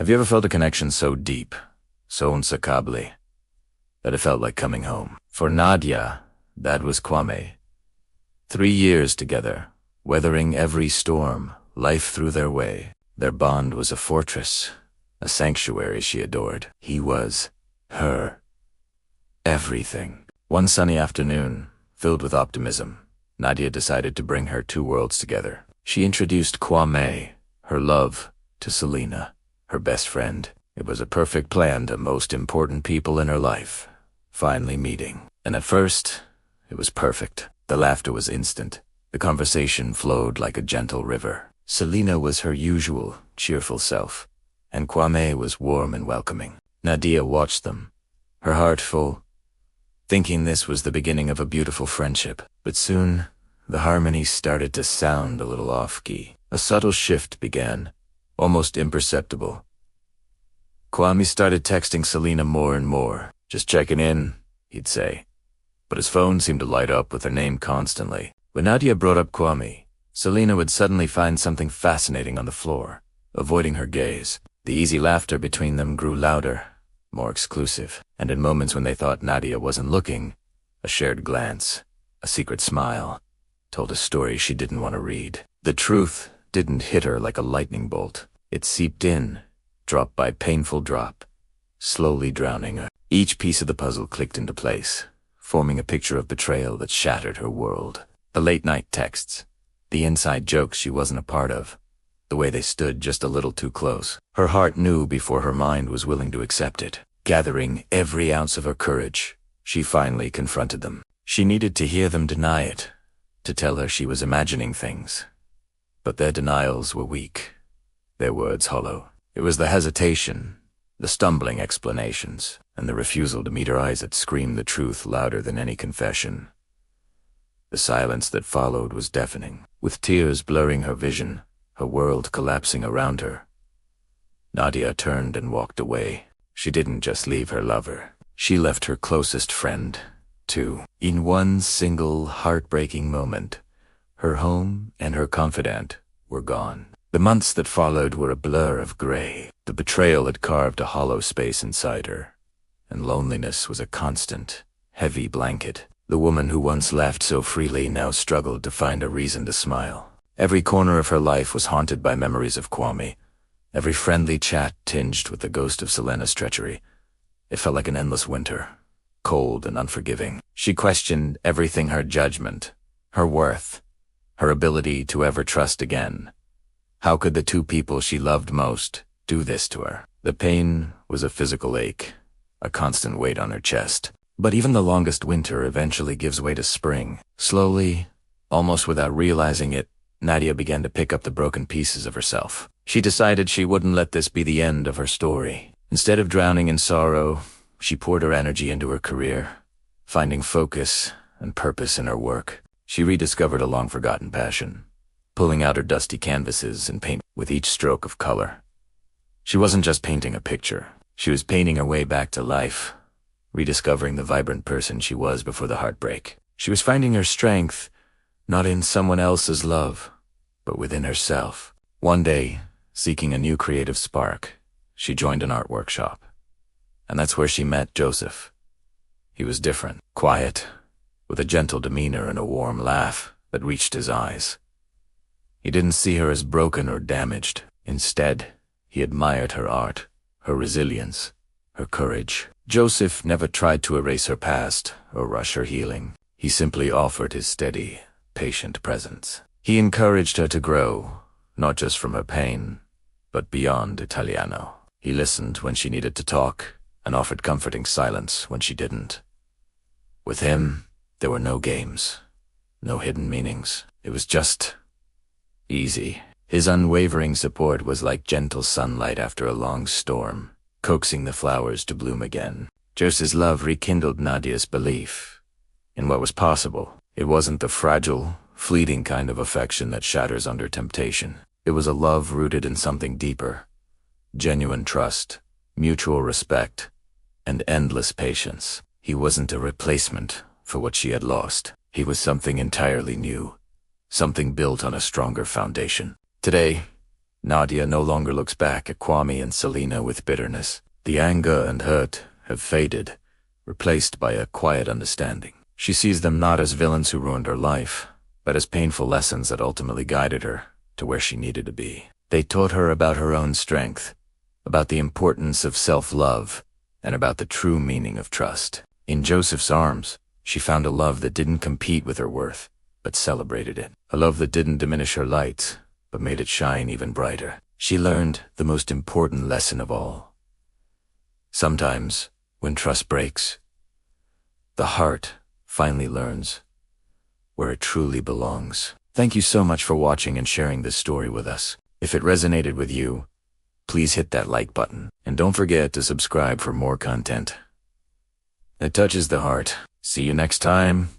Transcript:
Have you ever felt a connection so deep, so insatiably, that it felt like coming home? For Nadia, that was Kwame. 3 years together, weathering every storm, life threw their way. Their bond was a fortress, a sanctuary she adored. He was her everything. One sunny afternoon, filled with optimism, Nadia decided to bring her two worlds together. She introduced Kwame, her love, to Selena, her best friend. It was a perfect plan, the most important people in her life finally meeting. And at first, it was perfect. The laughter was instant. The conversation flowed like a gentle river. Selena was her usual, cheerful self, and Kwame was warm and welcoming. Nadia watched them, her heart full, thinking this was the beginning of a beautiful friendship. But soon, the harmony started to sound a little off-key. A subtle shift began, almost imperceptible. Kwame started texting Selena more and more. "Just checking in," he'd say. But his phone seemed to light up with her name constantly. When Nadia brought up Kwame, Selena would suddenly find something fascinating on the floor, avoiding her gaze. The easy laughter between them grew louder, more exclusive, and in moments when they thought Nadia wasn't looking, a shared glance, a secret smile, told a story she didn't want to read. The truth didn't hit her like a lightning bolt. It seeped in, drop by painful drop, slowly drowning her. Each piece of the puzzle clicked into place, forming a picture of betrayal that shattered her world. The late-night texts, the inside jokes she wasn't a part of, the way they stood just a little too close. Her heart knew before her mind was willing to accept it. Gathering every ounce of her courage, she finally confronted them. She needed to hear them deny it, to tell her she was imagining things. But their denials were weak, their words hollow. It was the hesitation, the stumbling explanations, and the refusal to meet her eyes that screamed the truth louder than any confession. The silence that followed was deafening, with tears blurring her vision, her world collapsing around her. Nadia turned and walked away. She didn't just leave her lover. She left her closest friend, too. In one single heartbreaking moment, her home and her confidant were gone. The months that followed were a blur of gray. The betrayal had carved a hollow space inside her, and loneliness was a constant, heavy blanket. The woman who once laughed so freely now struggled to find a reason to smile. Every corner of her life was haunted by memories of Kwame, every friendly chat tinged with the ghost of Selena's treachery. It felt like an endless winter, cold and unforgiving. She questioned everything: her judgment, her worth, her ability to ever trust again. How could the two people she loved most do this to her? The pain was a physical ache, a constant weight on her chest. But even the longest winter eventually gives way to spring. Slowly, almost without realizing it, Nadia began to pick up the broken pieces of herself. She decided she wouldn't let this be the end of her story. Instead of drowning in sorrow, she poured her energy into her career, finding focus and purpose in her work. She rediscovered a long-forgotten passion, pulling out her dusty canvases and paint with each stroke of color. She wasn't just painting a picture. She was painting her way back to life, rediscovering the vibrant person she was before the heartbreak. She was finding her strength, not in someone else's love, but within herself. One day, seeking a new creative spark, she joined an art workshop. And that's where she met Joseph. He was different, quiet, with a gentle demeanor and a warm laugh that reached his eyes. He didn't see her as broken or damaged. Instead, he admired her art, her resilience, her courage. Joseph never tried to erase her past or rush her healing. He simply offered his steady, patient presence. He encouraged her to grow, not just from her pain, but beyond Italiano. He listened when she needed to talk and offered comforting silence when she didn't. With him, there were no games, no hidden meanings. It was just easy. His unwavering support was like gentle sunlight after a long storm, coaxing the flowers to bloom again. Joseph's love rekindled Nadia's belief in what was possible. It wasn't the fragile, fleeting kind of affection that shatters under temptation. It was a love rooted in something deeper: genuine trust, mutual respect, and endless patience. He wasn't a replacement for what she had lost. He was something entirely new, something built on a stronger foundation. Today, Nadia no longer looks back at Kwame and Selena with bitterness. The anger and hurt have faded, replaced by a quiet understanding. She sees them not as villains who ruined her life, but as painful lessons that ultimately guided her to where she needed to be. They taught her about her own strength, about the importance of self-love, and about the true meaning of trust. In Joseph's arms, she found a love that didn't compete with her worth, but celebrated it. A love that didn't diminish her light, but made it shine even brighter. She learned the most important lesson of all. Sometimes, when trust breaks, the heart finally learns where it truly belongs. Thank you so much for watching and sharing this story with us. If it resonated with you, please hit that like button. And don't forget to subscribe for more content that touches the heart. See you next time.